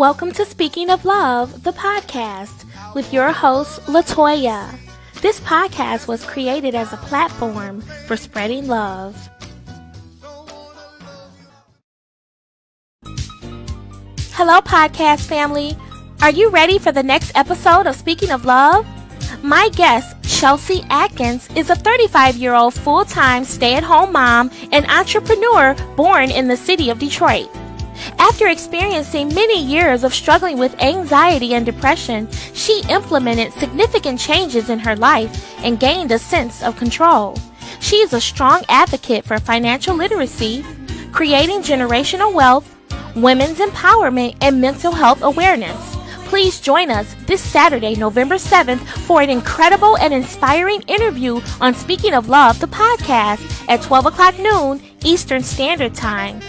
Welcome to Speaking of Love, the podcast, with your host, LaToya. This podcast was created as a platform for spreading love. Hello, podcast family. Are you ready for the next episode of Speaking of Love? My guest, Chalcye Atkins, is a 35-year-old full-time stay-at-home mom and entrepreneur born in the city of Detroit. After experiencing many years of struggling with anxiety and depression, she implemented significant changes in her life and gained a sense of control. She is a strong advocate for financial literacy, creating generational wealth, women's empowerment, and mental health awareness. Please join us this Saturday, November 7th, for an incredible and inspiring interview on Speaking of Love, the podcast, at 12 o'clock noon Eastern Standard Time.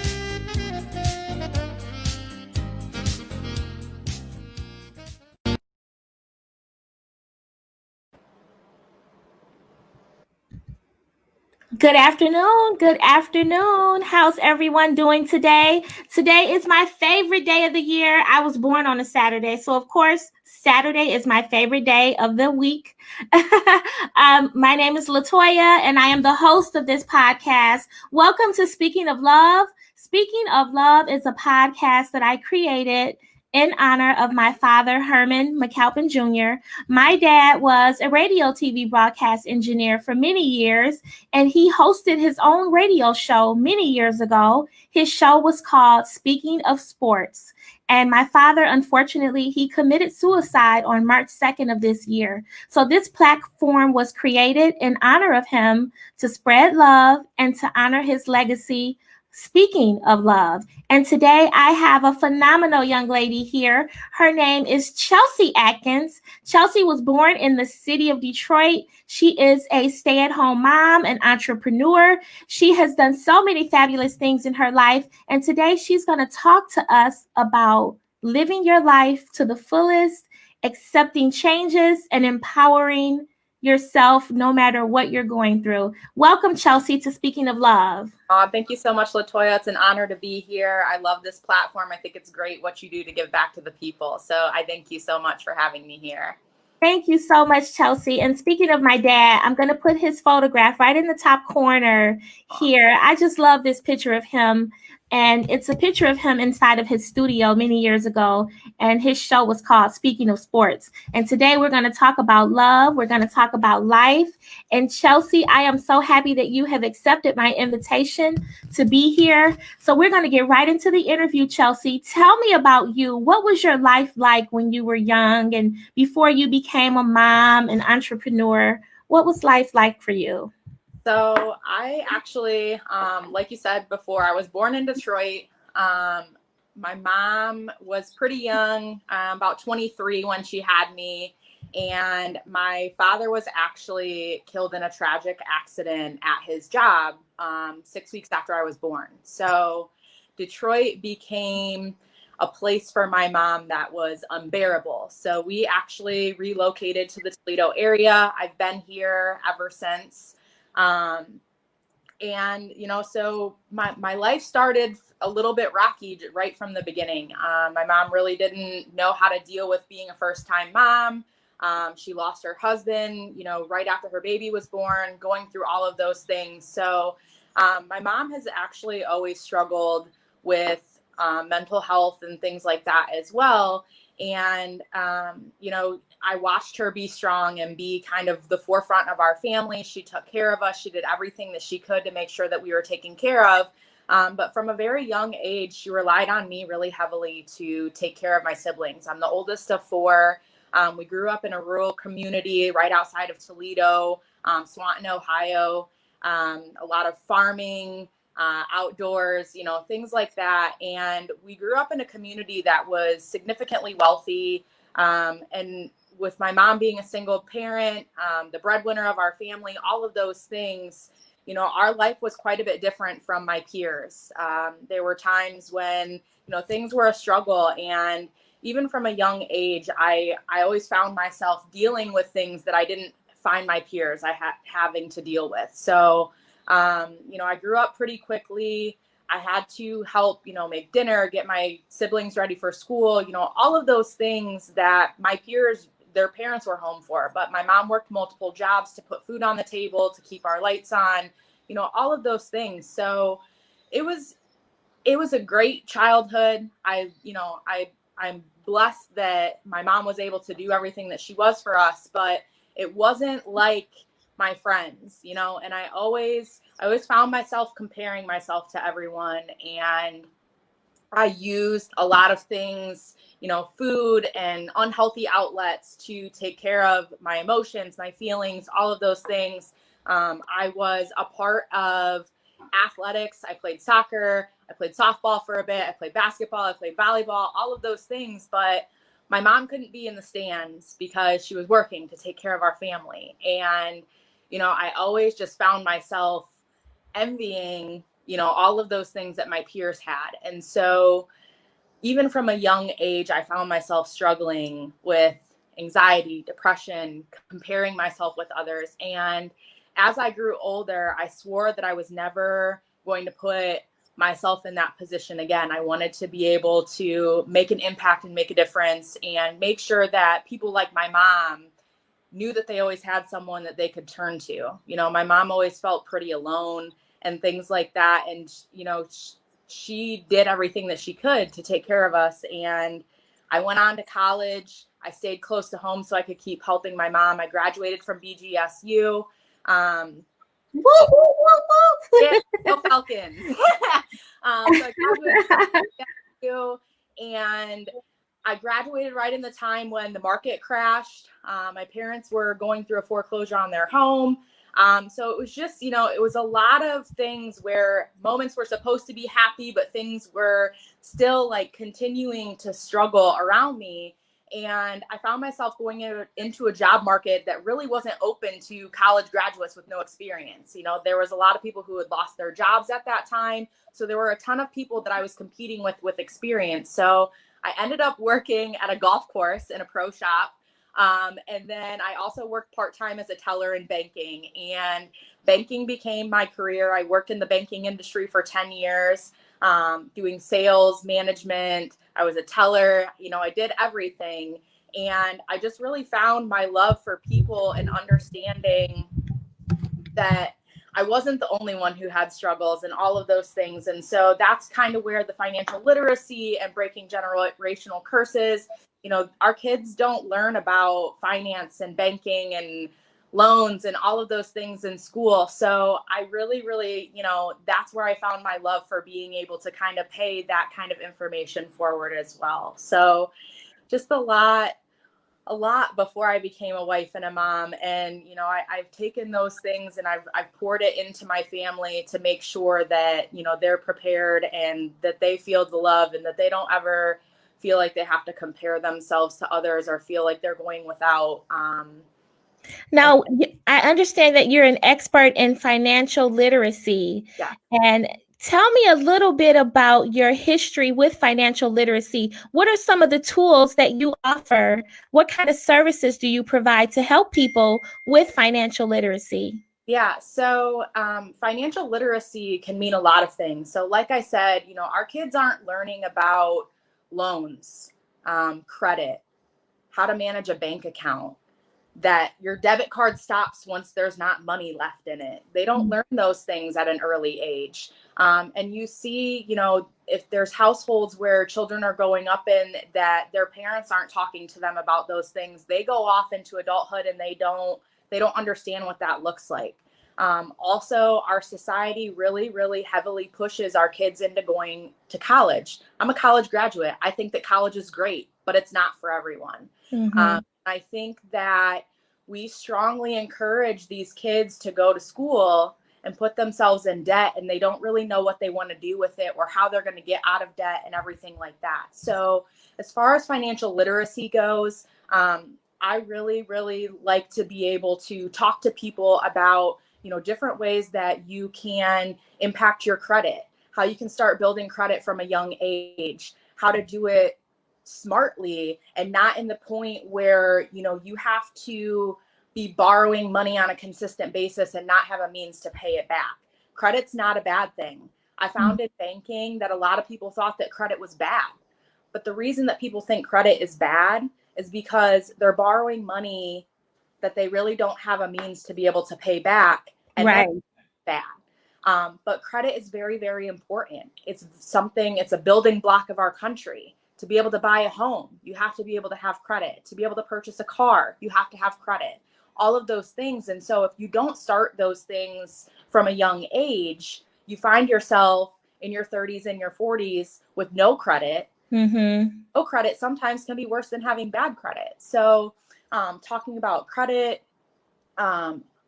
Good afternoon. Good afternoon. How's everyone doing today? Today is my favorite day of the year. I was born on a Saturday, so of course, Saturday is my favorite day of the week. My name is LaToya, and I am the host of this podcast. Welcome to Speaking of Love. Speaking of Love is a podcast that I created in honor of my father, Herman McAlpin Jr. My dad was a radio TV broadcast engineer for many years, and he hosted his own radio show many years ago. His show was called Speaking of Sports. And my father, unfortunately, he committed suicide on March 2nd of this year. So this platform was created in honor of him to spread love and to honor his legacy. Speaking of love. And today I have a phenomenal young lady here. Her name is Chalcye Atkins. Chalcye was born in the city of Detroit. She is a stay-at-home mom and entrepreneur. She has done so many fabulous things in her life. And today she's going to talk to us about living your life to the fullest, accepting changes, and empowering yourself no matter what you're going through. Welcome, Chalcye, to Speaking of Love. Thank you so much, LaToya. It's an honor to be here. I love this platform. I think it's great what you do to give back to the people. So I thank you so much for having me here. Thank you so much, Chalcye. And speaking of my dad, I'm going to put his photograph right in the top corner here. I just love this picture of him. And it's a picture of him inside of his studio many years ago. And his show was called Speaking of Sports. And today we're going to talk about love. We're going to talk about life. And Chalcye, I am so happy that you have accepted my invitation to be here. So we're going to get right into the interview, Chalcye. Tell me about you. What was your life like when you were young and before you became a mom, an entrepreneur? What was life like for you? So I actually, like you said before, I was born in Detroit. My mom was pretty young, about 23 when she had me. And my father was actually killed in a tragic accident at his job 6 weeks after I was born. So Detroit became a place for my mom that was unbearable. So we actually relocated to the Toledo area. I've been here ever since. And, you know, so my life started a little bit rocky right from the beginning. My mom really didn't know how to deal with being a first-time mom. She lost her husband, you know, right after her baby was born, going through all of those things. So my mom has actually always struggled with mental health and things like that as well. And, you know, I watched her be strong and be kind of the forefront of our family. She took care of us. She did everything that she could to make sure that we were taken care of. But from a very young age, she relied on me really heavily to take care of my siblings. I'm the oldest of four. We grew up in a rural community right outside of Toledo, Swanton, Ohio. A lot of farming, outdoors, you know, things like that. And we grew up in a community that was significantly wealthy. And with my mom being a single parent, the breadwinner of our family, all of those things, you know, our life was quite a bit different from my peers. There were times when, you know, things were a struggle. And even from a young age, I always found myself dealing with things that I didn't find my peers having to deal with. So, you know, I grew up pretty quickly. I had to help, make dinner, get my siblings ready for school, all of those things that my peers, their parents were home for. But my mom worked multiple jobs to put food on the table, to keep our lights on, all of those things. So it was a great childhood. I'm blessed that my mom was able to do everything that she was for us, but it wasn't like my friends, and I always found myself comparing myself to everyone, and I used a lot of things, food and unhealthy outlets to take care of my emotions, my feelings, all of those things. I was a part of athletics. I played soccer, I played softball for a bit, I played basketball, I played volleyball, all of those things. But my mom couldn't be in the stands because she was working to take care of our family. And, I always just found myself envying, all of those things that my peers had. And so even from a young age, I found myself struggling with anxiety, depression, comparing myself with others. And as I grew older, I swore that I was never going to put myself in that position again. I wanted to be able to make an impact and make a difference and make sure that people like my mom knew that they always had someone that they could turn to. My mom always felt pretty alone and things like that. And, she did everything that she could to take care of us. And I went on to college. I stayed close to home so I could keep helping my mom. I graduated from BGSU. Woo, woo, woo, woo. Yeah, go Falcons. So I graduated from BGSU, and I graduated right in the time when the market crashed. My parents were going through a foreclosure on their home. So it was just, it was a lot of things where moments were supposed to be happy, but things were still like continuing to struggle around me. And I found myself going into a job market that really wasn't open to college graduates with no experience. There was a lot of people who had lost their jobs at that time. So there were a ton of people that I was competing with experience. So I ended up working at a golf course in a pro shop. And then I also worked part-time as a teller in banking, and banking became my career. I worked in the banking industry for 10 years, doing sales, management. I was a teller, I did everything. And I just really found my love for people and understanding that I wasn't the only one who had struggles and all of those things. And so that's kind of where the financial literacy and breaking generational curses, our kids don't learn about finance and banking and loans and all of those things in school. So I really, really, that's where I found my love for being able to kind of pay that kind of information forward as well. So just a lot before I became a wife and a mom. And, I've taken those things and I've poured it into my family to make sure that, they're prepared and that they feel the love and that they don't ever feel like they have to compare themselves to others or feel like they're going without. Now, I understand that you're an expert in financial literacy. Yeah. And tell me a little bit about your history with financial literacy. What are some of the tools that you offer? What kind of services do you provide to help people with financial literacy? Yeah. So financial literacy can mean a lot of things. So like I said, our kids aren't learning about loans, credit, how to manage a bank account, that your debit card stops once there's not money left in it. They don't learn those things at an early age. And you see, if there's households where children are growing up in that their parents aren't talking to them about those things, they go off into adulthood and they don't understand what that looks like. Also, our society really, really heavily pushes our kids into going to college. I'm a college graduate. I think that college is great, but it's not for everyone. Mm-hmm. I think that we strongly encourage these kids to go to school and put themselves in debt, and they don't really know what they want to do with it or how they're going to get out of debt and everything like that. So as far as financial literacy goes, I really, really like to be able to talk to people about, different ways that you can impact your credit, how you can start building credit from a young age, how to do it smartly and not in the point where, you have to be borrowing money on a consistent basis and not have a means to pay it back. Credit's not a bad thing. I found in banking that a lot of people thought that credit was bad. But the reason that people think credit is bad is because they're borrowing money that they really don't have a means to be able to pay back, and Right. that's bad. But credit is very, very important. It's a building block of our country. To be able to buy a home, you have to be able to have credit. To be able to purchase a car, you have to have credit. All of those things. And so if you don't start those things from a young age, you find yourself in your 30s and your 40s with no credit. No credit sometimes can be worse than having bad credit. So talking about credit,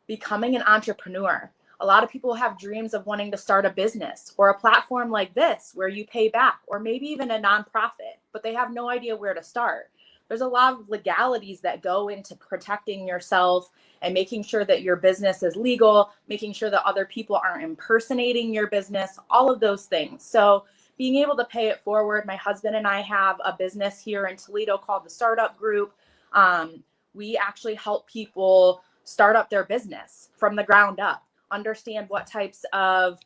becoming an entrepreneur. A lot of people have dreams of wanting to start a business or a platform like this where you pay back, or maybe even a nonprofit, but they have no idea where to start. There's a lot of legalities that go into protecting yourself and making sure that your business is legal, making sure that other people aren't impersonating your business, all of those things. So being able to pay it forward. My husband and I have a business here in Toledo called the Startup Group. We actually help people start up their business from the ground up, understand what types of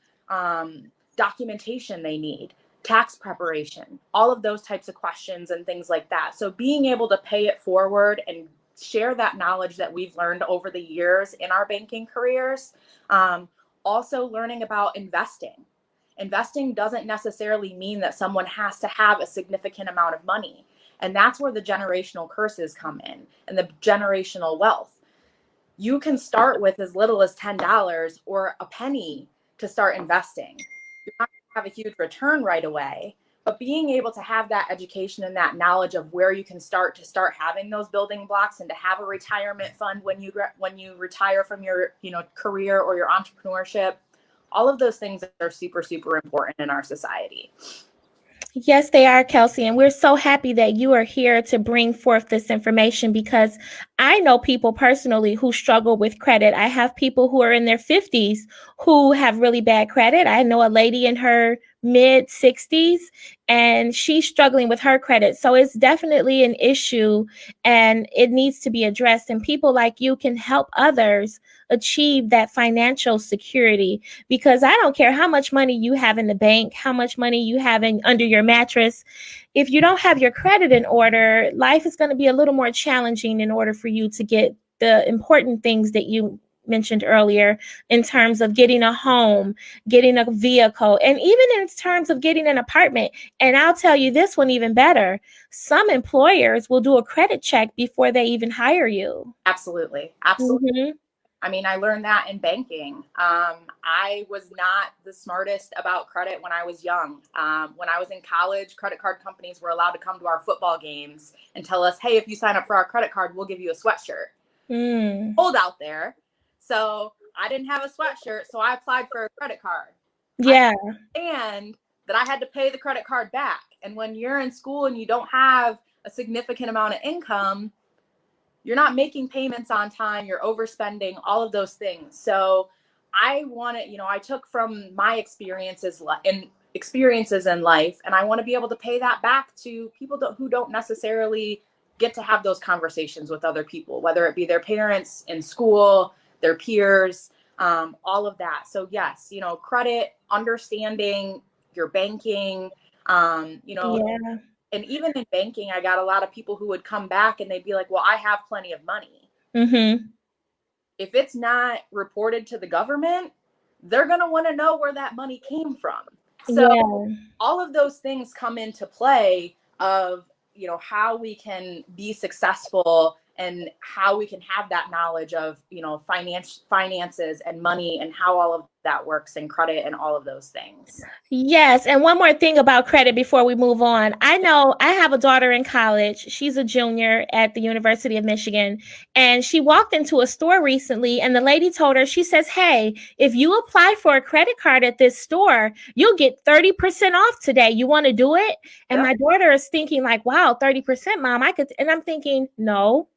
documentation they need, tax preparation, all of those types of questions and things like that. So being able to pay it forward and share that knowledge that we've learned over the years in our banking careers. Also learning about investing. Investing doesn't necessarily mean that someone has to have a significant amount of money. And that's where the generational curses come in and the generational wealth. You can start with as little as $10 or a penny to start investing. You're not going to have a huge return right away, but being able to have that education and that knowledge of where you can start to start having those building blocks and to have a retirement fund when you retire from your career or your entrepreneurship, all of those things are super, super important in our society. Yes, they are, Chalcye. And we're so happy that you are here to bring forth this information, because I know people personally who struggle with credit. I have people who are in their 50s who have really bad credit. I know a lady in her mid 60s and she's struggling with her credit. So it's definitely an issue and it needs to be addressed. And people like you can help others achieve that financial security, because I don't care how much money you have in the bank, how much money you have under your mattress. If you don't have your credit in order, life is going to be a little more challenging in order for you to get the important things that you mentioned earlier, in terms of getting a home, getting a vehicle, and even in terms of getting an apartment. And I'll tell you this one even better. Some employers will do a credit check before they even hire you. Absolutely. I mean, I learned that in banking. I was not the smartest about credit when I was young. When I was in college, credit card companies were allowed to come to our football games and tell us, hey, if you sign up for our credit card, we'll give you a sweatshirt. Cold out there. So I didn't have a sweatshirt, so I applied for a credit card. Yeah. And that I had to pay the credit card back. And when you're in school and you don't have a significant amount of income, you're not making payments on time, you're overspending, all of those things. So I took from my experiences in life, and I want to be able to pay that back to people who don't necessarily get to have those conversations with other people, whether it be their parents in school, their peers, all of that. So yes, credit, understanding your banking, Yeah. And even in banking, I got a lot of people who would come back and they'd be like, well, I have plenty of money. If it's not reported to the government, they're going to want to know where that money came from. So all of those things come into play of, how we can be successful and how we can have that knowledge of, finances and money and how all of that works and credit and all of those things. Yes. And one more thing about credit before we move on. I know I have a daughter in college. She's a junior at the University of Michigan. And she walked into a store recently and the lady told her, she says, hey, if you apply for a credit card at this store, you'll get 30% off today. You want to do it? And my daughter is thinking like, wow, 30%, mom, I could. And I'm thinking, no.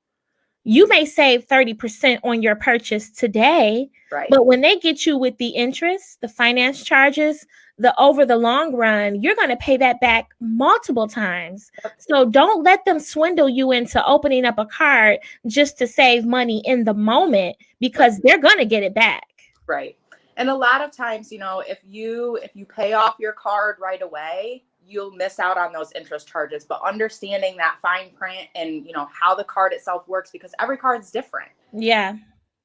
You may save 30% on your purchase today, right? But when they get you with the interest, the finance charges, over the long run, you're going to pay that back multiple times. So don't let them swindle you into opening up a card just to save money in the moment, because they're going to get it back. Right. And a lot of times, you know, if you pay off your card right away, you'll miss out on those interest charges. But understanding that fine print and, you know, how the card itself works, because every card's different. Yeah.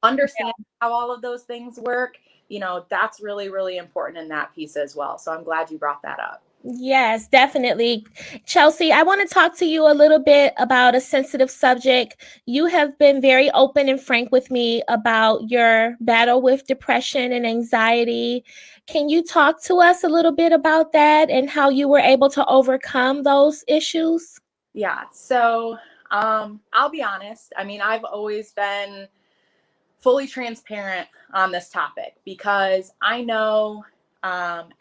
Understand how all of those things work, you know, that's really, really important in that piece as well. So I'm glad you brought that up. Yes, definitely. Chalcye, I want to talk to you a little bit about a sensitive subject. You have been very open and frank with me about your battle with depression and anxiety. Can you talk to us a little bit about that and how you were able to overcome those issues? Yeah. So I'll be honest. I mean, I've always been fully transparent on this topic because I know,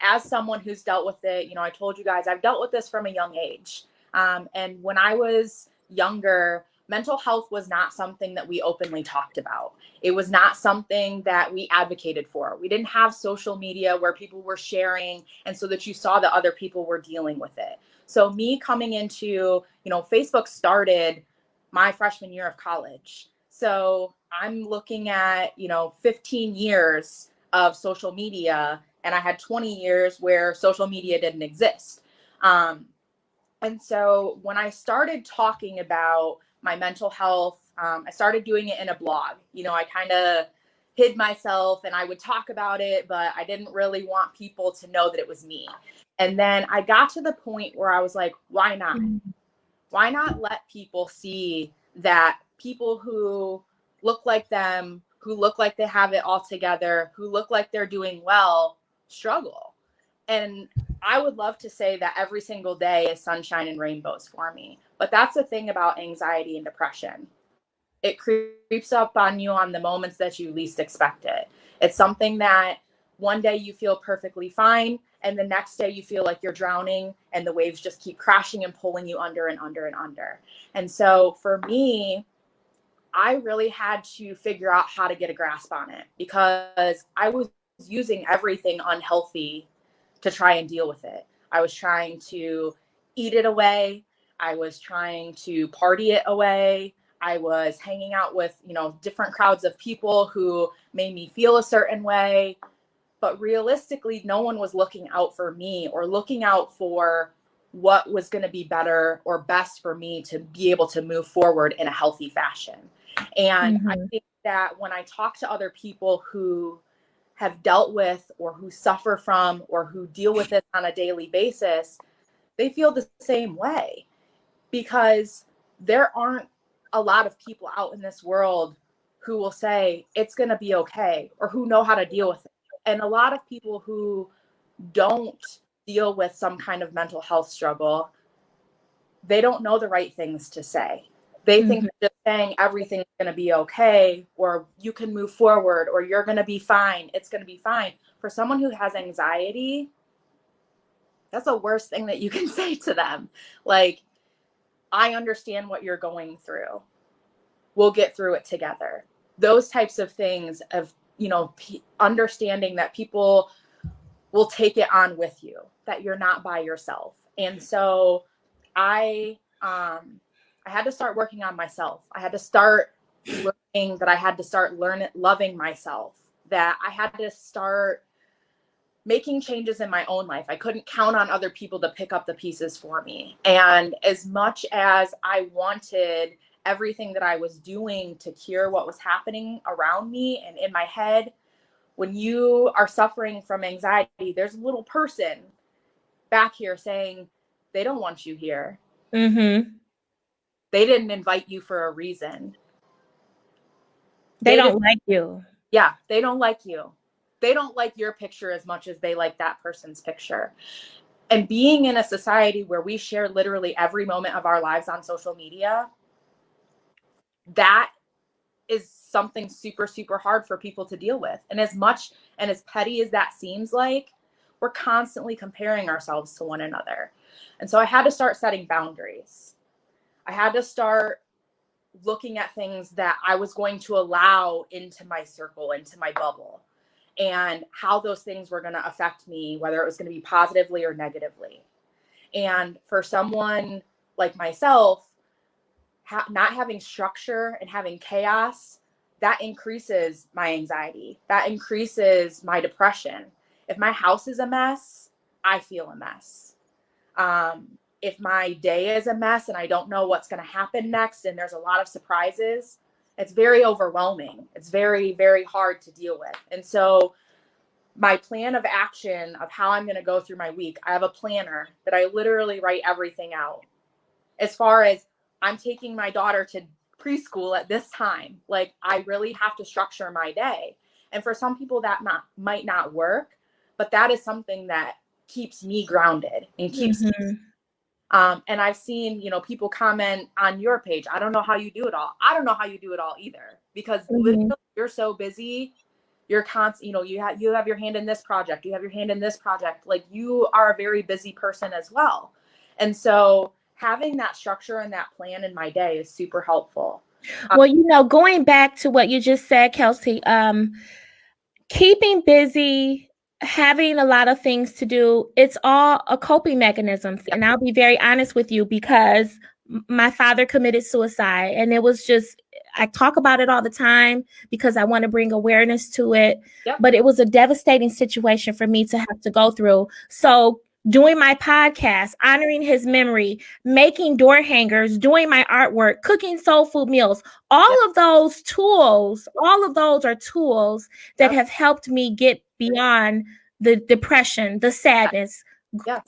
as someone who's dealt with it, you know, I told you guys I've dealt with this from a young age. And when I was younger, mental health was not something that we openly talked about. It was not something that we advocated for. We didn't have social media where people were sharing and so that you saw that other people were dealing with it. So me coming into, you know, Facebook started my freshman year of college. So I'm looking at, you know, 15 years of social media, and I had 20 years where social media didn't exist. Um, and so when I started talking about my mental health, I started doing it in a blog. You know, I kind of hid myself and I would talk about it, but I didn't really want people to know that it was me. And then I got to the point where I was like, why not? Why not let people see that people who look like them, who look like they have it all together, who look like they're doing well, struggle? And I would love to say that every single day is sunshine and rainbows for me. But that's the thing about anxiety and depression. It creeps up on you on the moments that you least expect it. It's something that one day you feel perfectly fine, and the next day you feel like you're drowning, and the waves just keep crashing and pulling you under and under and under. And so for me, I really had to figure out how to get a grasp on it because I was using everything unhealthy to try and deal with it. I was trying to eat it away. I was trying to party it away. I was hanging out with, you know, different crowds of people who made me feel a certain way. But realistically, no one was looking out for me or looking out for what was going to be better or best for me to be able to move forward in a healthy fashion. And I think that when I talk to other people who have dealt with or who suffer from or who deal with it on a daily basis, they feel the same way because there aren't a lot of people out in this world who will say it's going to be okay or who know how to deal with it. And a lot of people who don't deal with some kind of mental health struggle, they don't know the right things to say. They think that just saying everything's going to be okay, or you can move forward, or you're going to be fine, it's going to be fine. For someone who has anxiety, that's the worst thing that you can say to them. Like, I understand what you're going through. We'll get through it together. Those types of things of, you know, understanding that people will take it on with you, that you're not by yourself. And so I had to start working on myself. I had to start learning that I had to start loving myself, that I had to start making changes in my own life. I couldn't count on other people to pick up the pieces for me. And as much as I wanted everything that I was doing to cure what was happening around me and in my head, when you are suffering from anxiety, there's a little person back here saying, they don't want you here. They didn't invite you for a reason. They don't like you. Yeah, they don't like you. They don't like your picture as much as they like that person's picture. And being in a society where we share literally every moment of our lives on social media, that is something super, super hard for people to deal with. And as much and as petty as that seems like, we're constantly comparing ourselves to one another. And so I had to start setting boundaries. I had to start looking at things that I was going to allow into my circle, into my bubble, and how those things were going to affect me, whether it was going to be positively or negatively. And for someone like myself, not having structure and having chaos that increases my anxiety. That increases my depression. If my house is a mess, I feel a mess. If my day is a mess and I don't know what's going to happen next and there's a lot of surprises, it's very overwhelming. It's very, very hard to deal with. And so my plan of action of how I'm going to go through my week, I have a planner that I literally write everything out. As far as I'm taking my daughter to preschool at this time, like I really have to structure my day. And for some people that might not work, but that is something that keeps me grounded and keeps and I've seen, people comment on your page, I don't know how you do it all. I don't know how you do it all either, because literally you're so busy. You're constant, you have your hand in this project, you have your hand in this project. Like, you are a very busy person as well. And so having that structure and that plan in my day is super helpful. Well, going back to what you just said, Kelsey, keeping busy, having a lot of things to do, it's all a coping mechanism. Yep. And I'll be very honest with you, because my father committed suicide, and it was just, I talk about it all the time because I want to bring awareness to it. Yep. But it was a devastating situation for me to have to go through. So doing my podcast, honoring his memory, making door hangers, doing my artwork, cooking soul food meals, all of those are tools that have helped me get beyond the depression, the sadness,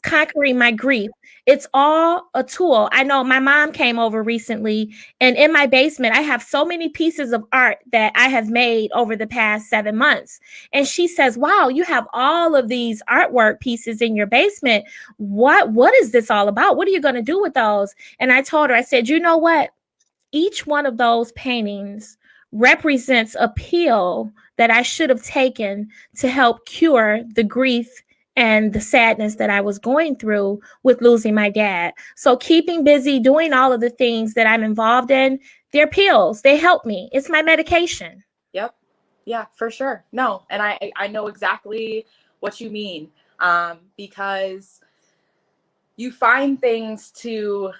conquering my grief. It's all a tool. I know my mom came over recently, and in my basement, I have so many pieces of art that I have made over the past 7 months. And she says, "Wow, you have all of these artwork pieces in your basement. What is this all about? What are you going to do with those?" And I told her, I said, "You know what? Each one of those paintings represents a pill that I should have taken to help cure the grief and the sadness that I was going through with losing my dad." So keeping busy, doing all of the things that I'm involved in, they're pills. They help me. It's my medication. Yep. Yeah, for sure. No, and I know exactly what you mean, because you find things to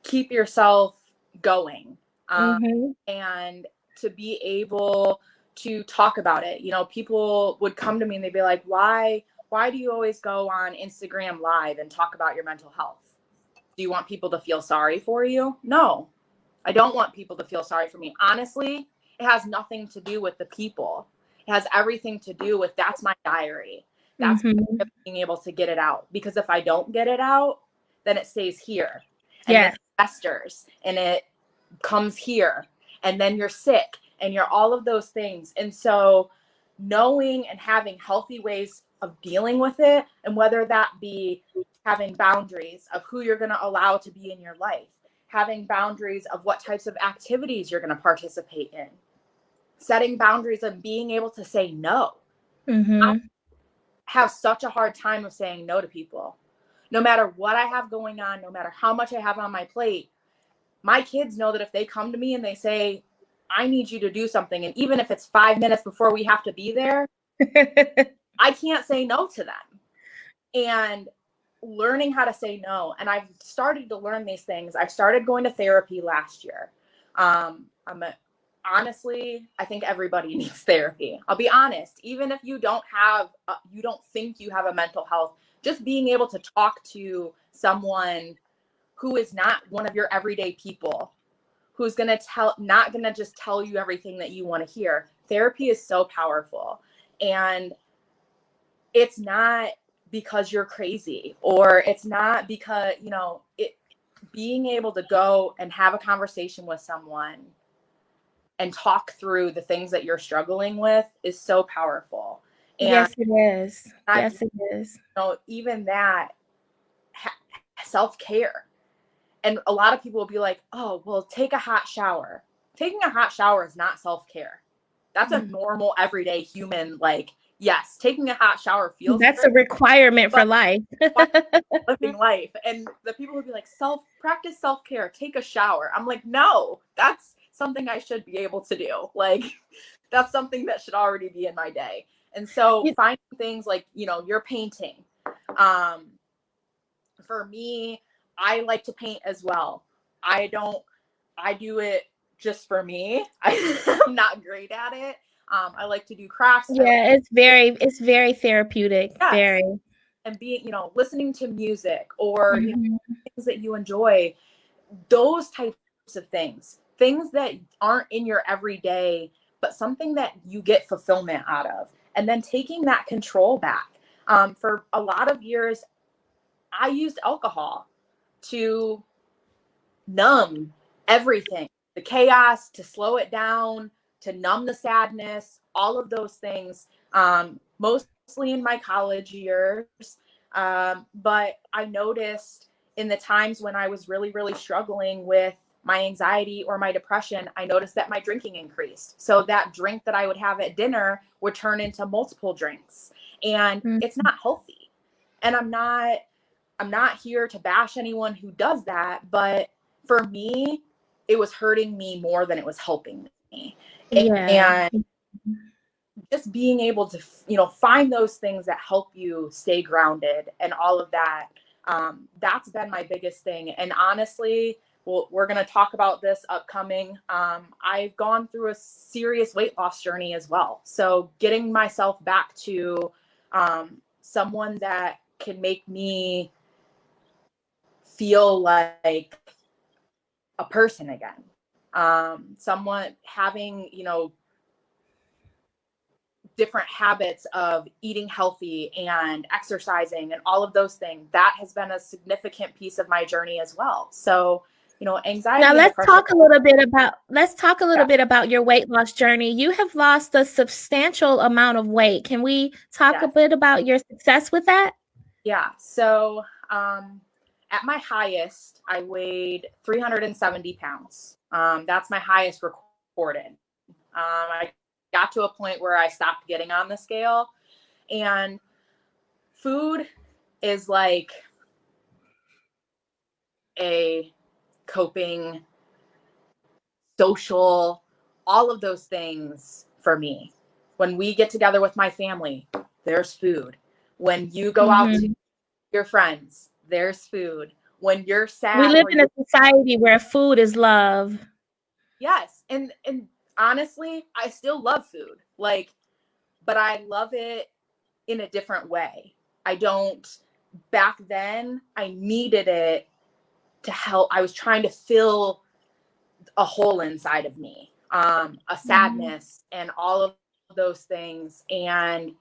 keep yourself going, and to be able to talk about it. People would come to me and they'd be like, why do you always go on Instagram Live and talk about your mental health? Do you want people to feel sorry for you? No, I don't want people to feel sorry for me. Honestly, it has nothing to do with the people. It has everything to do with, that's my diary. That's being able to get it out. Because if I don't get it out, then it stays here. And then it festers and it comes here. And then you're sick and you're all of those things. And so knowing and having healthy ways of dealing with it, and whether that be having boundaries of who you're going to allow to be in your life, having boundaries of what types of activities you're going to participate in, setting boundaries of being able to say no. I have such a hard time of saying no to people. No matter what I have going on, no matter how much I have on my plate, my kids know that if they come to me and they say, I need you to do something, and even if it's 5 minutes before we have to be there, I can't say no to them. And learning how to say no. And I've started to learn these things. I started going to therapy last year. Honestly, I think everybody needs therapy. I'll be honest. Even if you don't think you have a mental health, just being able to talk to someone who is not one of your everyday people, who's not gonna just tell you everything that you want to hear. Therapy is so powerful. And it's not because you're crazy, or it's not because, being able to go and have a conversation with someone and talk through the things that you're struggling with is so powerful. And yes, it is. Yes, it is. Even that, self-care. And a lot of people will be like, oh, well, take a hot shower. Taking a hot shower is not self-care. That's a normal, everyday human, yes, taking a hot shower feels That's a requirement for life. Living life. And the people would be like, practice self-care, take a shower. I'm like, no, that's something I should be able to do. That's something that should already be in my day. And so finding things like, you're painting. For me, I like to paint as well. I do it just for me. I'm not great at it. I like to do crafts. Yeah, it's very therapeutic. Yes. Very. And being, listening to music or, Mhm. things that you enjoy, those types of things that aren't in your everyday, but something that you get fulfillment out of. And then taking that control back. For a lot of years, I used alcohol to numb everything, the chaos, to slow it down, to numb the sadness, all of those things, mostly in my college years. But I noticed in the times when I was really, really struggling with my anxiety or my depression, I noticed that my drinking increased. So that drink that I would have at dinner would turn into multiple drinks. And Mm. it's not healthy. And I'm not here to bash anyone who does that, but for me, it was hurting me more than it was helping me. Yeah. And just being able to, find those things that help you stay grounded and all of that. That's been my biggest thing. And honestly, we're going to talk about this upcoming. I've gone through a serious weight loss journey as well. So getting myself back to someone that can make me feel like a person again. Someone having, different habits of eating healthy and exercising and all of those things. That has been a significant piece of my journey as well. So, Now anxiety and depression. let's talk a little Yeah. bit about your weight loss journey. You have lost a substantial amount of weight. Can we talk a Yes. bit about your success with that? Yeah. So, at my highest, I weighed 370 pounds. That's my highest recorded. I got to a point where I stopped getting on the scale, and food is like a coping, social, all of those things for me. When we get together with my family, there's food. When you go out to Mhm. your friends, there's food. When you're We sad live or in a you're, society where food is love. yes, and honestly, I still love food. Like, but I love it in a different way. I don't, back then I needed it to help. I was trying to fill a hole inside of me, a Mhm. sadness and all of those things. And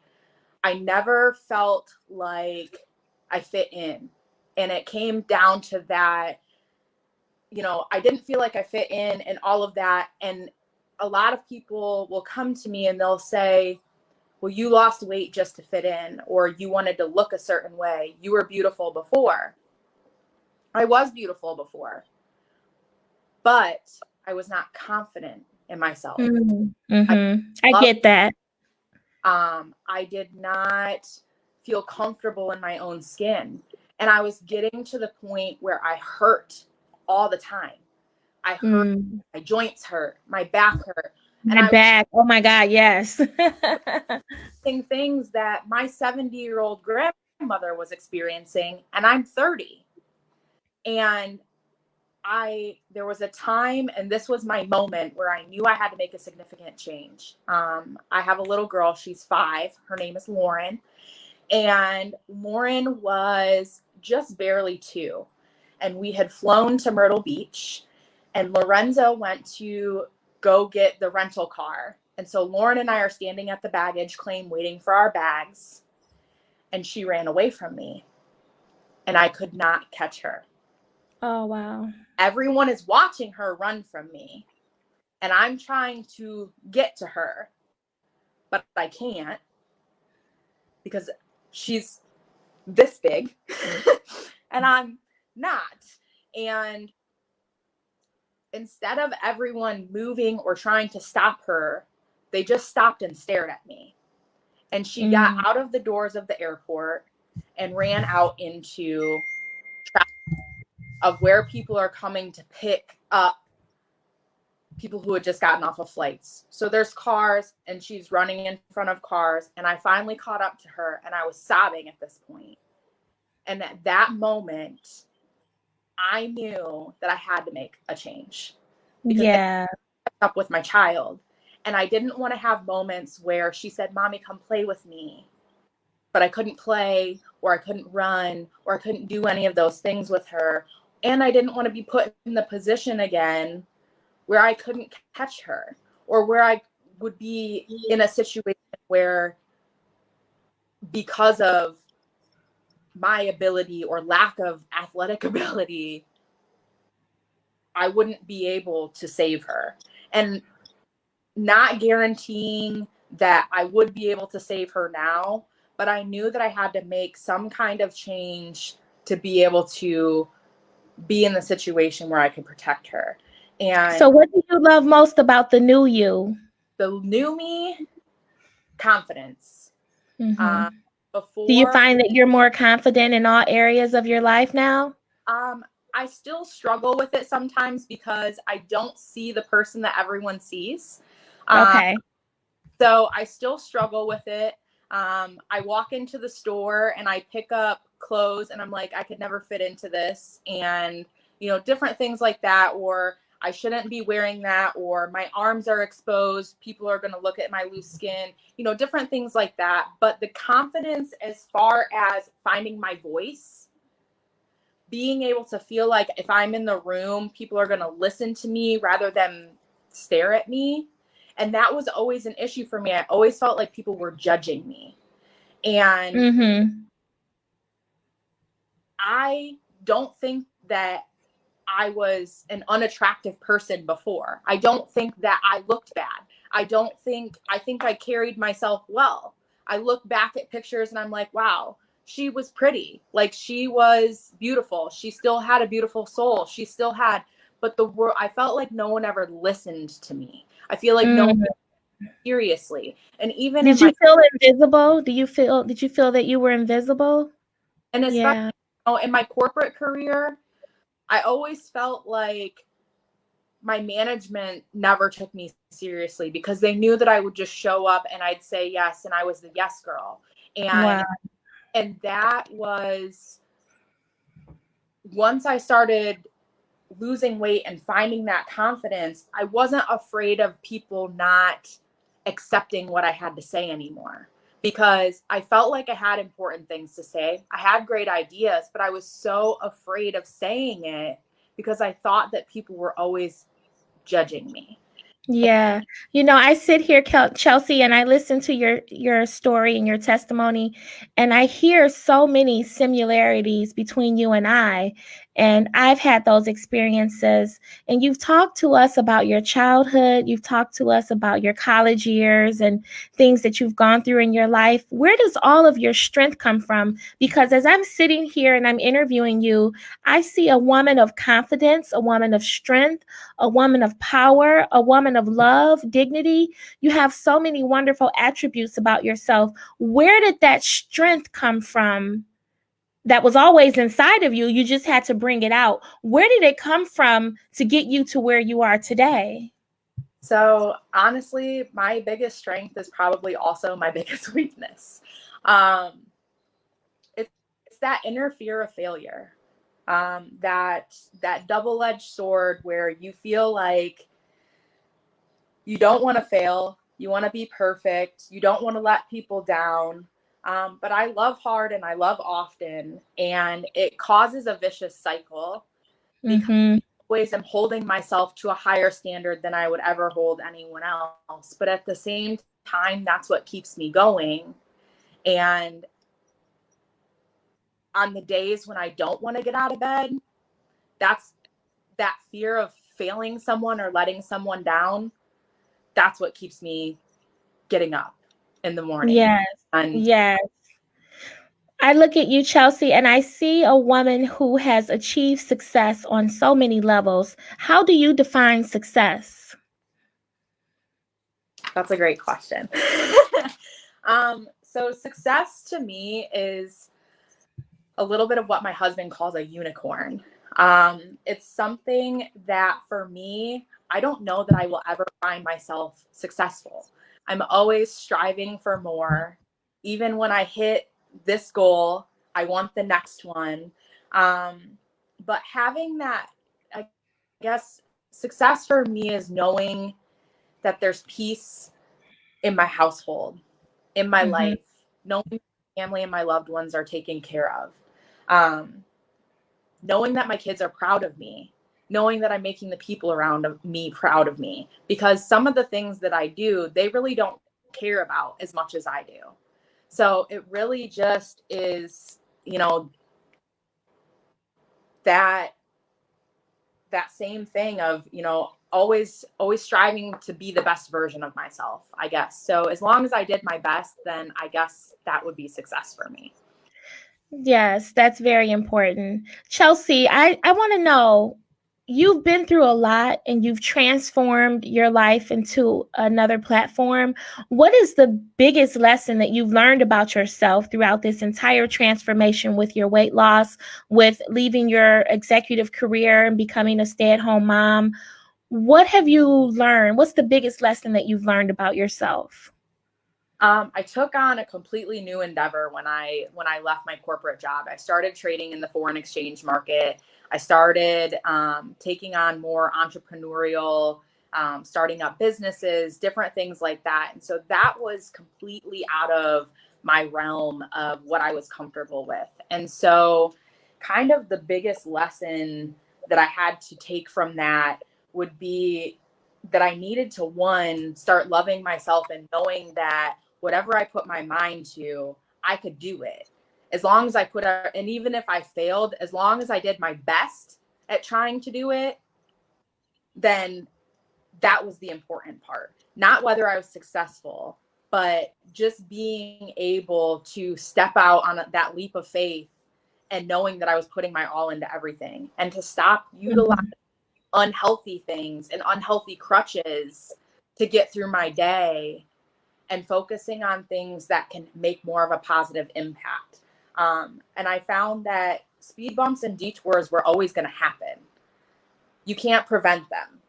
I never felt like I fit in. And it came down to that, I didn't feel like I fit in and all of that. And a lot of people will come to me and they'll say, well, you lost weight just to fit in, or you wanted to look a certain way. You were beautiful before. I was beautiful before, but I was not confident in myself. Mhm. I Mhm. I loved, get that. I did not feel comfortable in my own skin. And I was getting to the point where I hurt all the time. I hurt, Mm. my joints hurt, my back hurt. And My I was back. Oh my God, yes. saying things that my 70-year-old grandmother was experiencing, and I'm 30. And there was a time, and this was my moment where I knew I had to make a significant change. I have a little girl, she's 5. Her name is Lauren. And Lauren was just barely 2. And we had flown to Myrtle Beach, and Lorenzo went to go get the rental car. And so Lauren and I are standing at the baggage claim waiting for our bags. And she ran away from me, and I could not catch her. Oh wow. Everyone is watching her run from me, and I'm trying to get to her, but I can't because she's this big and I'm not. And instead of everyone moving or trying to stop her, they just stopped and stared at me. And she got Mm. out of the doors of the airport and ran out into traffic of where people are coming to pick up people who had just gotten off of flights. So there's cars, and she's running in front of cars. And I finally caught up to her, and I was sobbing at this point. And at that moment, I knew that I had to make a change because Yeah. up with my child. And I didn't want to have moments where she said, "Mommy, come play with me." But I couldn't play, or I couldn't run, or I couldn't do any of those things with her. And I didn't want to be put in the position again where I couldn't catch her, or where I would be in a situation where, because of my ability or lack of athletic ability, I wouldn't be able to save her. And not guaranteeing that I would be able to save her now, but I knew that I had to make some kind of change to be able to be in the situation where I could protect her. And So what do you love most about the new you? the new me, confidence. Mm-hmm. Do you Before, find that you're more confident in all areas of your life now? I still struggle with it sometimes because I don't see the person that everyone sees. Um, Okay. So I still struggle with it. I walk into the store and I pick up clothes and I'm like, I could never fit into this. And, different things like that, or I shouldn't be wearing that, or my arms are exposed. People are going to look at my loose skin, different things like that. But the confidence as far as finding my voice, being able to feel like if I'm in the room, people are going to listen to me rather than stare at me. And that was always an issue for me. I always felt like people were judging me. And Mm-hmm. I don't think that I was an unattractive person before. I don't think that I looked bad. I think I carried myself well. I look back at pictures and I'm like, wow, she was pretty. Like, she was beautiful. She still had a beautiful soul. She still had, but the world, I felt like no one ever listened to me. I feel like no one Mm. seriously. And even in Did my, you feel invisible? Did you feel that you were invisible? and especially, Yeah. in my corporate career, I always felt like my management never took me seriously because they knew that I would just show up and I'd say yes, and I was the yes girl. Wow. And that was, once I started losing weight and finding that confidence, I wasn't afraid of people not accepting what I had to say anymore, because I felt like I had important things to say. I had great ideas, but I was so afraid of saying it because I thought that people were always judging me. Yeah. I sit here, Chelsea, and I listen to your story and your testimony, and I hear so many similarities between you and I. And I've had those experiences. And you've talked to us about your childhood. You've talked to us about your college years and things that you've gone through in your life. Where does all of your strength come from? Because as I'm sitting here and I'm interviewing you, I see a woman of confidence, a woman of strength, a woman of power, a woman of love, dignity. You have so many wonderful attributes about yourself. Where did that strength come from that was always inside of you? You just had to bring it out. Where did it come from to get you to where you are today? So honestly, my biggest strength is probably also my biggest weakness. Um, it's that inner fear of failure, that double-edged sword where you feel like you don't want to fail, you want to be perfect, you don't want to let people down. But I love hard and I love often, and it causes a vicious cycle because Mm-hmm. I always am holding myself to a higher standard than I would ever hold anyone else. But at the same time, that's what keeps me going. And on the days when I don't want to get out of bed, that's that fear of failing someone or letting someone down. That's what keeps me getting up in the morning. Yes. And Yes. I look at you, Chelsea, and I see a woman who has achieved success on so many levels. How do you define success? that's a great question. So success to me is a little bit of what my husband calls a unicorn. It's something that for me, I don't know that I will ever find myself successful. I'm always striving for more. Even when I hit this goal, I want the next one. But having that, I guess, success for me is knowing that there's peace in my household, in my Mm-hmm. life, knowing my family and my loved ones are taken care of. Um, Knowing that my kids are proud of me, knowing that I'm making the people around me proud of me, because some of the things that I do, they really don't care about as much as I do. So it really just is, that that same thing of, always striving to be the best version of myself, I guess. So as long as I did my best, then I guess that would be success for me. Yes, that's very important. Chalcye, I want to know, you've been through a lot and you've transformed your life into another platform. What is the biggest lesson that you've learned about yourself throughout this entire transformation with your weight loss, with leaving your executive career and becoming a stay-at-home mom? What have you learned? What's the biggest lesson that you've learned about yourself? I took on a completely new endeavor when I left my corporate job. I started trading in the foreign exchange market. I started taking on more entrepreneurial, starting up businesses, different things like that. And so that was completely out of my realm of what I was comfortable with. And so, kind of the biggest lesson that I had to take from that would be that I needed to, one, start loving myself and knowing that whatever I put my mind to, I could do it. As long as and even if I failed, as long as I did my best at trying to do it, then that was the important part. Not whether I was successful, but just being able to step out on that leap of faith and knowing that I was putting my all into everything, and to stop utilizing Mhm. unhealthy things and unhealthy crutches to get through my day, and focusing on things that can make more of a positive impact. And I found that speed bumps and detours were always going to happen. You can't prevent them.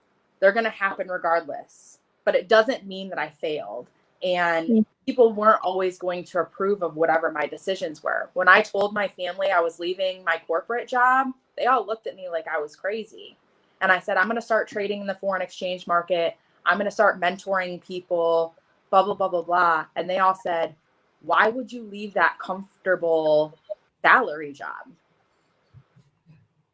They're going to happen regardless. But it doesn't mean that I failed. And Yeah. people weren't always going to approve of whatever my decisions were. When I told my family I was leaving my corporate job, they all looked at me like I was crazy. And I said, I'm going to start trading in the foreign exchange market. I'm going to start mentoring people, blah, blah, blah, blah, blah. And they all said, why would you leave that comfortable salary job?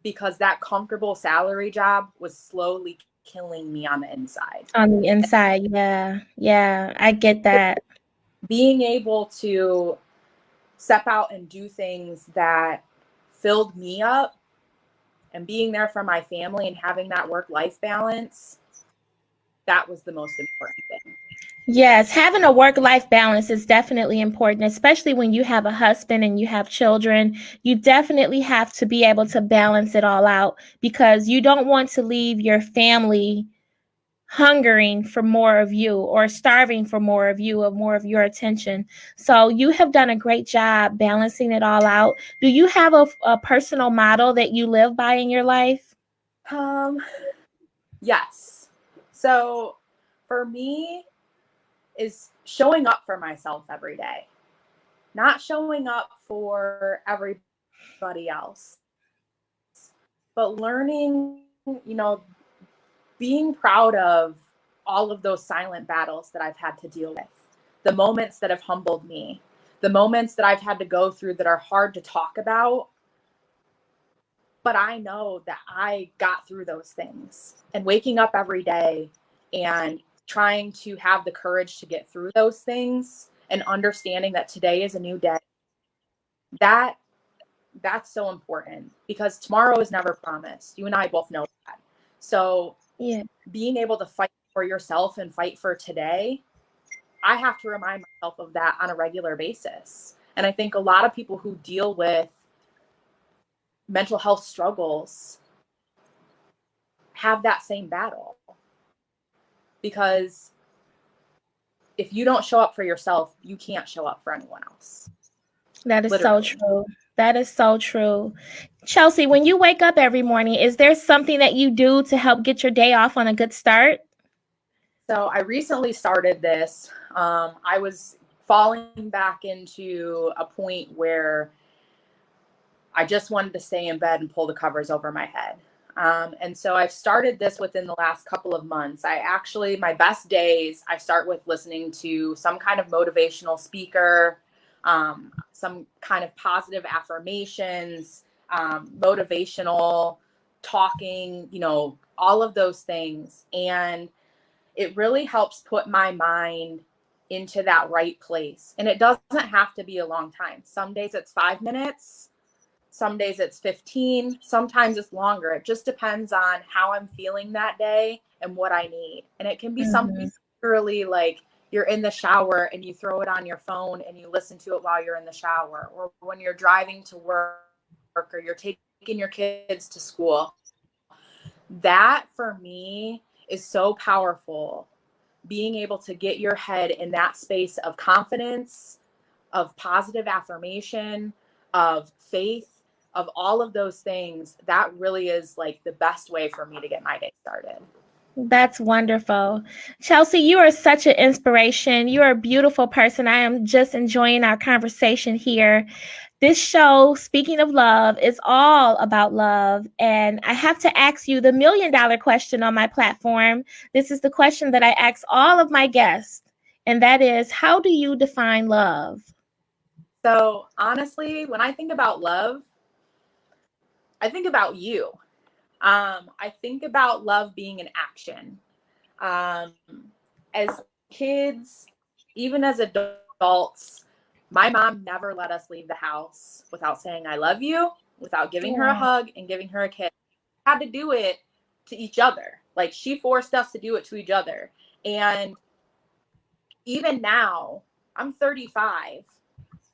Because that comfortable salary job was slowly killing me on the inside. On the inside, yeah. Yeah, I get that. Being able to step out and do things that filled me up, and being there for my family and having that work-life balance, that was the most important thing. Yes, having a work-life balance is definitely important, especially when you have a husband and you have children. You definitely have to be able to balance it all out because you don't want to leave your family hungering for more of you or starving for more of you or more of your attention. So you have done a great job balancing it all out. Do you have a personal model that you live by in your life? Um, yes. So for me is showing up for myself every day, not showing up for everybody else, but learning, you know, being proud of all of those silent battles that I've had to deal with, the moments that have humbled me, the moments that I've had to go through that are hard to talk about. But I know that I got through those things, and waking up every day and trying to have the courage to get through those things and understanding that today is a new day. That that's so important, because tomorrow is never promised. You and I both know that. So Yeah. being able to fight for yourself and fight for today, I have to remind myself of that on a regular basis. And I think a lot of people who deal with mental health struggles have that same battle, because if you don't show up for yourself, you can't show up for anyone else. That is so Literally. true. That is so true. Chalcye, when you wake up every morning, is there something that you do to help get your day off on a good start? So I recently started this. I was falling back into a point where I just wanted to stay in bed and pull the covers over my head. And so I've started this within the last couple of months. My best days, I start with listening to some kind of motivational speaker, some kind of positive affirmations, motivational talking, all of those things. And it really helps put my mind into that right place. And it doesn't have to be a long time. Some days it's 5 minutes. Some days it's 15, sometimes it's longer. It just depends on how I'm feeling that day and what I need. And it can be something literally like you're in the shower and you throw it on your phone and you listen to it while you're in the shower, or when you're driving to work or you're taking your kids to school. That for me is so powerful. Being able to get your head in that space of confidence, of positive affirmation, of faith, of all of those things, that really is like the best way for me to get my day started. That's wonderful. Chalcye, you are such an inspiration. You are a beautiful person. I am just enjoying our conversation here. This show, speaking of love, is all about love. And I have to ask you the $1,000,000 question on my platform. This is the question that I ask all of my guests. And that is, how do you define love? So honestly, when I think about love, I think about you. I think about love being an action. Um, as kids, even as adults, my mom never let us leave the house without saying, I love you, without giving her a Yeah. hug and giving her a kiss. We had to do it to each other. Like she forced us to do it to each other. And even now, I'm 35.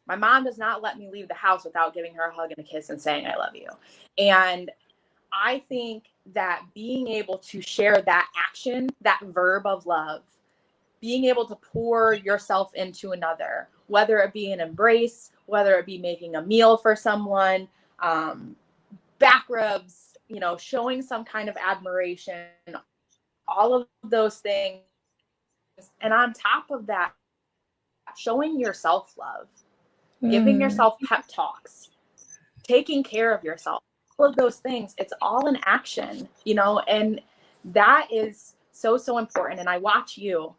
My mom does not let me leave the house without giving her a hug and a kiss and saying, I love you. And I think that being able to share that action, that verb of love, being able to pour yourself into another, whether it be an embrace, whether it be making a meal for someone, back rubs, showing some kind of admiration, all of those things. And on top of that, showing yourself love, giving Mm. yourself pep talks, taking care of yourself, all of those things, it's all in action, and that is so, so important. And I watch you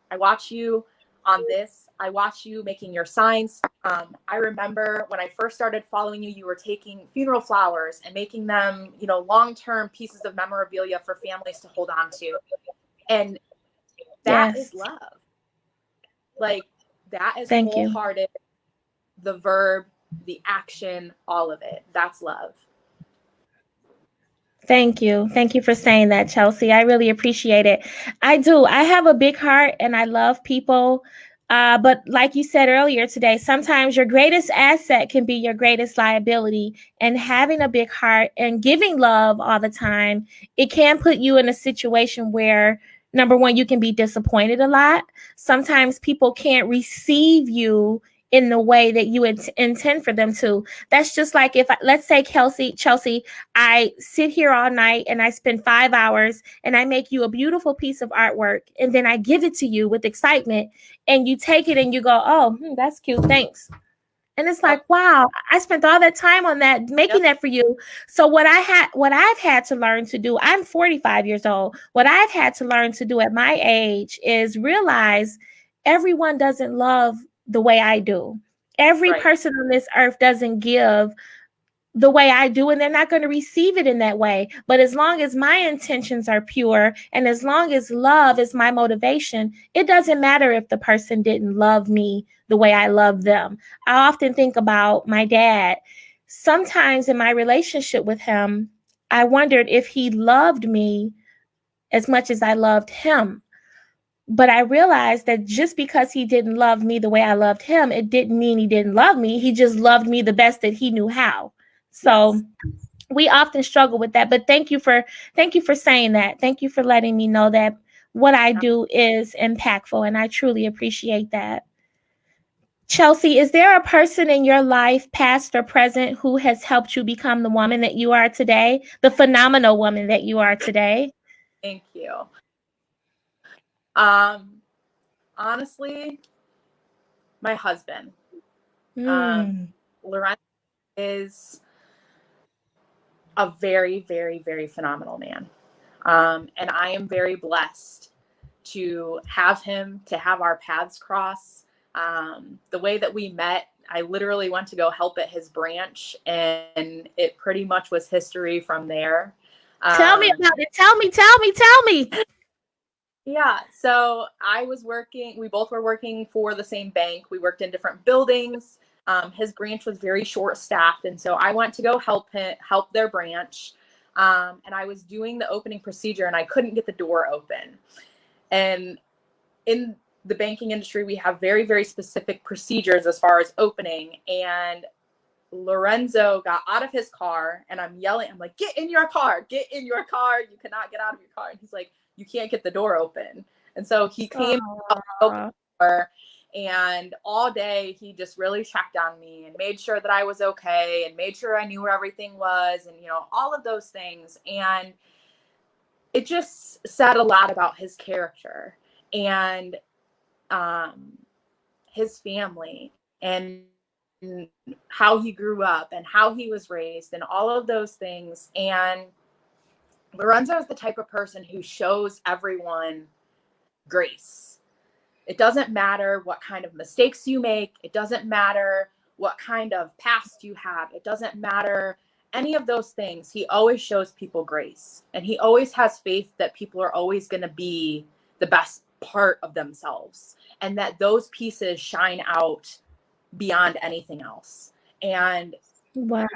on this. I watch you making your signs. I remember when I first started following you, you were taking funeral flowers and making them, long-term pieces of memorabilia for families to hold on to. And that Yes. is love. Like that is Thank you. wholehearted, the verb, the action, all of it. That's love. Thank you. Thank you for saying that, Chalcye. I really appreciate it. I do. I have a big heart and I love people. But like you said earlier today, sometimes your greatest asset can be your greatest liability. And having a big heart and giving love all the time, it can put you in a situation where, number one, you can be disappointed a lot. Sometimes people can't receive you in the way that you intend for them to. That's just like if, let's say, Chalcye, I sit here all night and I spend 5 hours and I make you a beautiful piece of artwork and then I give it to you with excitement and you take it and you go, oh, that's cute. Thanks. And it's Yep. like, wow, I spent all that time on that, making Yep. that for you. So what I've had to learn to do, I'm 45 years old. What I've had to learn to do at my age is realize everyone doesn't love the way I do. Every Right. person on this earth doesn't give the way I do, and they're not going to receive it in that way. But as long as my intentions are pure and as long as love is my motivation, it doesn't matter if the person didn't love me the way I love them. I often think about my dad. Sometimes in my relationship with him, I wondered if he loved me as much as I loved him. But I realized that just because he didn't love me the way I loved him, it didn't mean he didn't love me. He just loved me the best that he knew how. So Yes. we often struggle with that, but thank you for saying that. Thank you for letting me know that what I do is impactful, and I truly appreciate that. Chalcye, is there a person in your life, past or present, who has helped you become the woman that you are today, the phenomenal woman that you are today? Thank you. Um, Honestly, my husband. Um, Mm, Lorenzo is a very, very, very phenomenal man. And I am very blessed to have him, to have our paths cross. The way that we met, I literally went to go help at his branch, and it pretty much was history from there. Tell me Um, about it. Tell me. yeah, so we both were working for the same bank. We worked in different buildings. His branch was very short staffed. And so I went to go help their branch. And I was doing the opening procedure and I couldn't get the door open. And in the banking industry, we have very, very specific procedures as far as opening. And Lorenzo got out of his car and I'm yelling, I'm like, get in your car, get in your car. You cannot get out of your car. And he's like, you can't get the door open. And so he came up, opened the door, and all day he just really checked on me and made sure that I was okay and made sure I knew where everything was and, all of those things. And it just said a lot about his character and his family and how he grew up and how he was raised and all of those things. And Lorenzo is the type of person who shows everyone grace. It doesn't matter what kind of mistakes you make. It doesn't matter what kind of past you have. It doesn't matter any of those things. He always shows people grace. And he always has faith that people are always going to be the best part of themselves and that those pieces shine out beyond anything else. And Wow.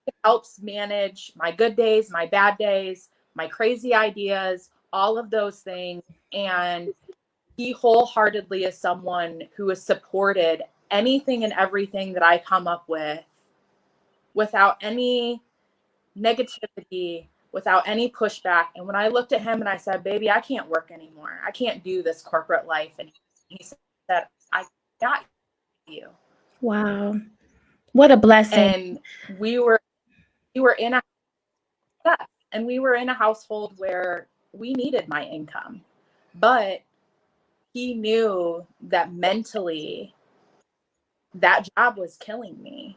it helps manage my good days, my bad days, my crazy ideas, all of those things. And he wholeheartedly is someone who has supported anything and everything that I come up with without any negativity, without any pushback. And when I looked at him and I said, baby, I can't work anymore. I can't do this corporate life. And he said, I got you. Wow. What a blessing. And we were in a and we were in a household where we needed my income. But he knew that mentally that job was killing me.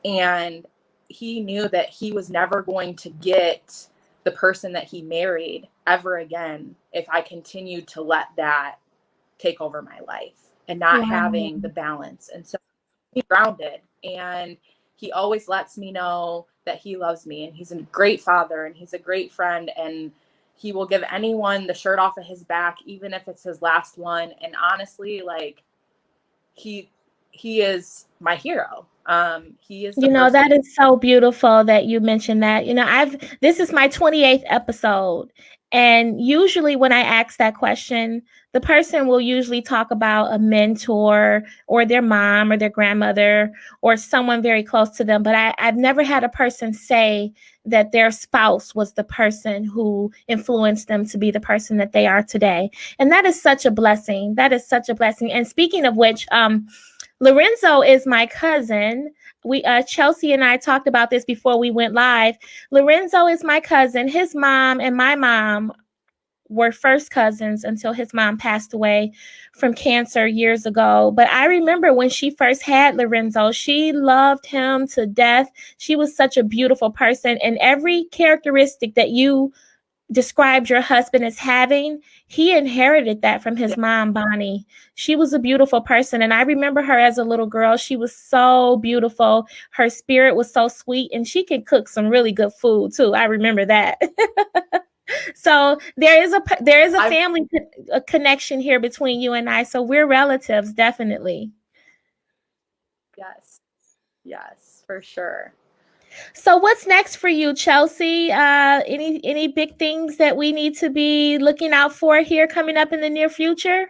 And he knew that he was never going to get the person that he married ever again if I continued to let that take over my life and not having the balance. And so he's grounded and he always lets me know that he loves me and he's a great father and he's a great friend and he will give anyone the shirt off of his back, even if it's his last one. And honestly, like he is my hero. He is the person. That is so beautiful that you mentioned that. This is my 28th episode. And usually when I ask that question, the person will usually talk about a mentor or their mom or their grandmother or someone very close to them. But I've never had a person say that their spouse was the person who influenced them to be the person that they are today. And that is such a blessing. That is such a blessing. And speaking of which, Lorenzo is my cousin. Chalcye and I talked about this before we went live. Lorenzo is my cousin. His mom and my mom were first cousins until his mom passed away from cancer years ago. But I remember when she first had Lorenzo, she loved him to death. She was such a beautiful person, and every characteristic that you described your husband as having, he inherited that from his mom, Bonnie. She was a beautiful person. And I remember her as a little girl. She was so beautiful. Her spirit was so sweet, and she can cook some really good food too. I remember that. So there is a family a connection here between you and I. So we're relatives, definitely. Yes, for sure. So what's next for you, Chalcye? Any big things that we need to be looking out for here coming up in the near future?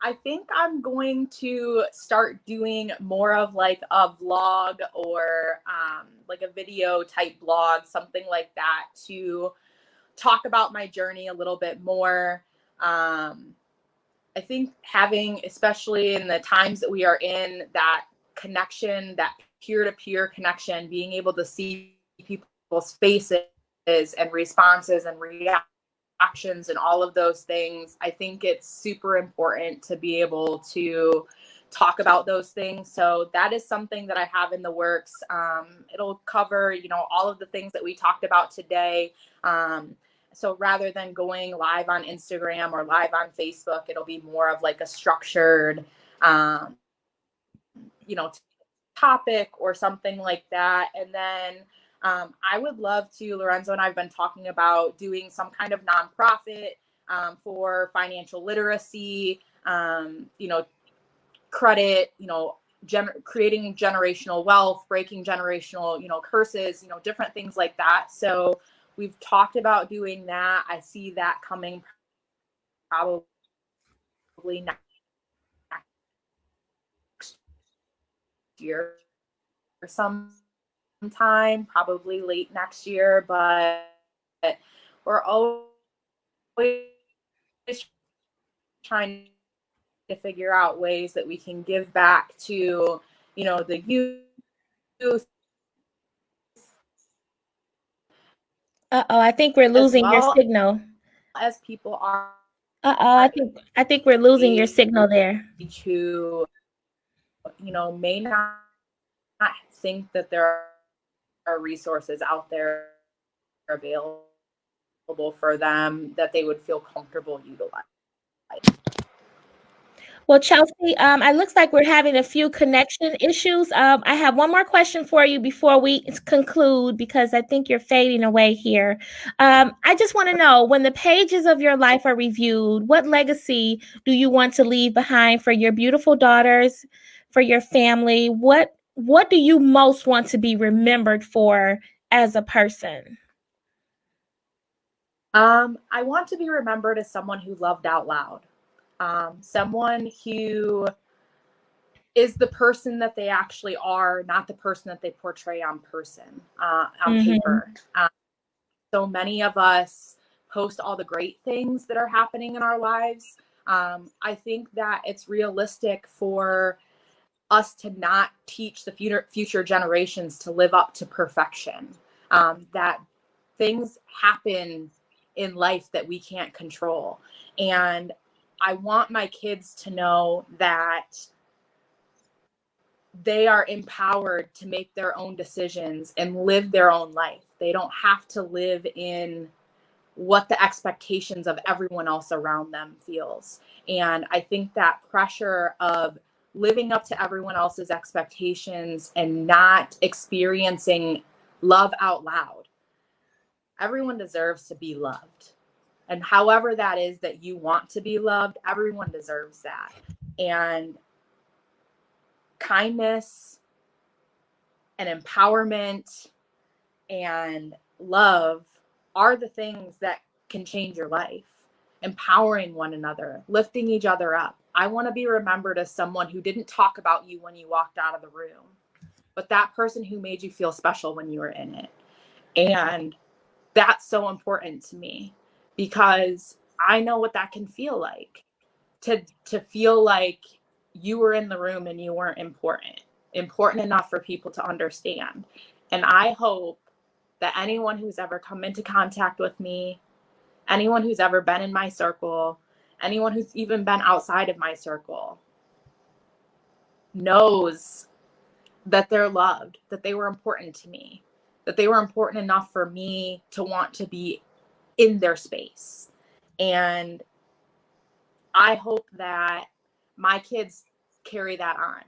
I think I'm going to start doing more of like a vlog or like a video type blog, something like that, to talk about my journey a little bit more. I think having, especially in the times that we are in, that connection, that peer-to-peer connection, being able to see people's faces and responses and reactions and all of those things, I think it's super important to be able to talk about those things. So that is something that I have in the works. It'll cover, all of the things that we talked about today. So rather than going live on Instagram or live on Facebook, it'll be more of like a structured, you know, topic or something like that. And then I would love to, Lorenzo and I have been talking about doing some kind of nonprofit for financial literacy, credit, creating generational wealth, breaking generational, curses, different things like that. So we've talked about doing that. I see that coming probably next year or sometime, probably late next year, but we're always trying to figure out ways that we can give back to, the youth. Uh-oh, I think we're As losing your well signal. as people are Uh-oh, I think we're losing your age signal there. who, may not think that there are resources out there available for them that they would feel comfortable utilizing. Well, Chelsea, it looks like we're having a few connection issues. I have one more question for you before we conclude because I think you're fading away here. I just want to know, when the pages of your life are reviewed, what legacy do you want to leave behind for your beautiful daughters, for your family? What do you most want to be remembered for as a person? I want to be remembered as someone who loved out loud, someone who is the person that they actually are, not the person that they portray on Mm-hmm. paper. So many of us post all the great things that are happening in our lives. I think that it's realistic for us to not teach the future generations to live up to perfection. That things happen in life that we can't control. And I want my kids to know that they are empowered to make their own decisions and live their own life. They don't have to live in what the expectations of everyone else around them feels. And I think that pressure of living up to everyone else's expectations and not experiencing love out loud. Everyone deserves to be loved. And however that is that you want to be loved, everyone deserves that. And kindness and empowerment and love are the things that can change your life. Empowering one another, lifting each other up. I want to be remembered as someone who didn't talk about you when you walked out of the room, but that person who made you feel special when you were in it. And that's so important to me because I know what that can feel like, to feel like you were in the room and you weren't important enough for people to understand. And I hope that anyone who's ever come into contact with me, anyone who's ever been in my circle, anyone who's even been outside of my circle, knows that they're loved, that they were important to me, that they were important enough for me to want to be in their space. And I hope that my kids carry that on.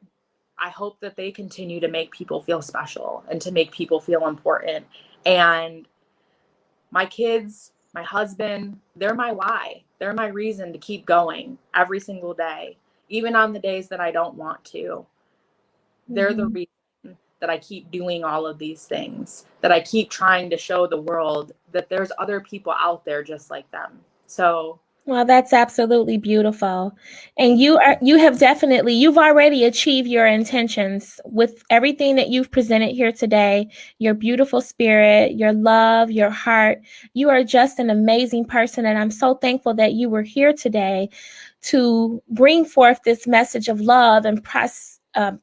I hope that they continue to make people feel special and to make people feel important. And my kids, my husband, they're my why. They're my reason to keep going every single day, even on the days that I don't want to. They're the reason that I keep doing all of these things, that I keep trying to show the world that there's other people out there just like them. So, Well, that's absolutely beautiful. And you've already achieved your intentions with everything that you've presented here today. Your beautiful spirit, your love, your heart. You are just an amazing person, and I'm so thankful that you were here today to bring forth this message of love and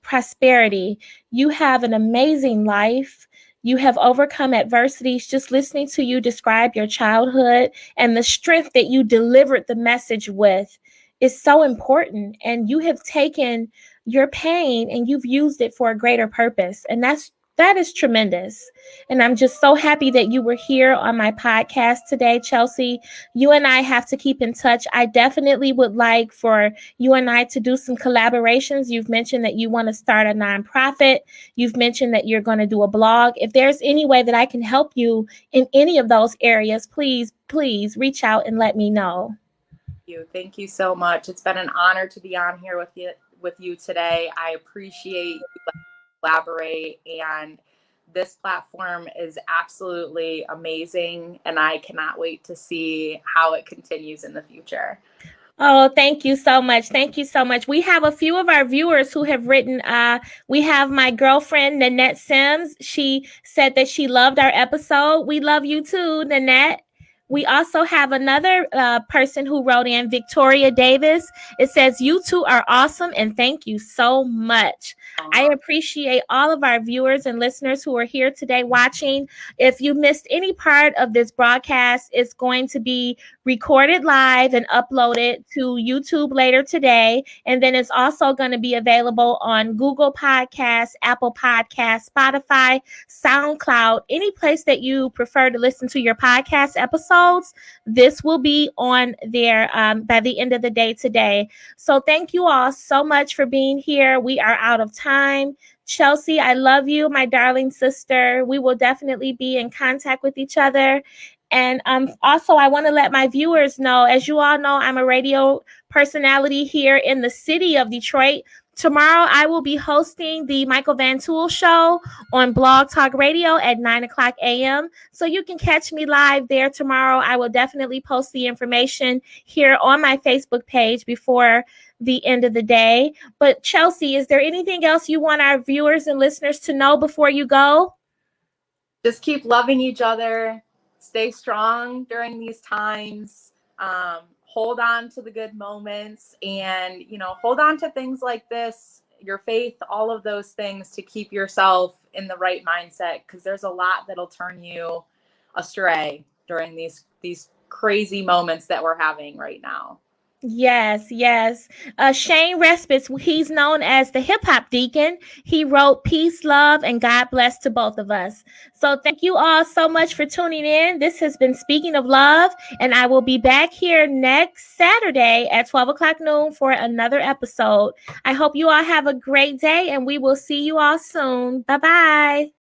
prosperity. You have an amazing life. You have overcome adversities. Just listening to you describe your childhood and the strength that you delivered the message with is so important. And you have taken your pain and you've used it for a greater purpose. And that is tremendous. And I'm just so happy that you were here on my podcast today, Chalcye. You and I have to keep in touch. I definitely would like for you and I to do some collaborations. You've mentioned that you want to start a nonprofit. You've mentioned that you're going to do a blog. If there's any way that I can help you in any of those areas, please reach out and let me know. Thank you so much. It's been an honor to be on here with you today. I appreciate you collaborate, and this platform is absolutely amazing, and I cannot wait to see how it continues in the future. Oh, thank you so much. Thank you so much. We have a few of our viewers who have written. We have my girlfriend, Nanette Sims. She said that she loved our episode. We love you too, Nanette. We also have another person who wrote in, Victoria Davis. It says, "You two are awesome and thank you so much." I appreciate all of our viewers and listeners who are here today watching. If you missed any part of this broadcast, it's going to be recorded live and uploaded to YouTube later today. And then it's also going to be available on Google Podcasts, Apple Podcasts, Spotify, SoundCloud, any place that you prefer to listen to your podcast episodes. This will be on there by the end of the day today. So thank you all so much for being here. We are out of time. Chalcye, I love you, my darling sister. We will definitely be in contact with each other. And also, I want to let my viewers know, as you all know, I'm a radio personality here in the city of Detroit. Tomorrow, I will be hosting the Michael Van Tool Show on Blog Talk Radio at 9 o'clock a.m. So you can catch me live there tomorrow. I will definitely post the information here on my Facebook page before the end of the day. But Chalcye, is there anything else you want our viewers and listeners to know before you go? Just keep loving each other. Stay strong during these times. Hold on to the good moments, and hold on to things like this, your faith, all of those things, to keep yourself in the right mindset, because there's a lot that'll turn you astray during these crazy moments that we're having right now. Yes, yes. Shane Respits, he's known as the hip hop deacon. He wrote "Peace, love, and God bless to both of us." So thank you all so much for tuning in. This has been Speaking of Love, and I will be back here next Saturday at 12 o'clock noon for another episode. I hope you all have a great day, and we will see you all soon. Bye-bye.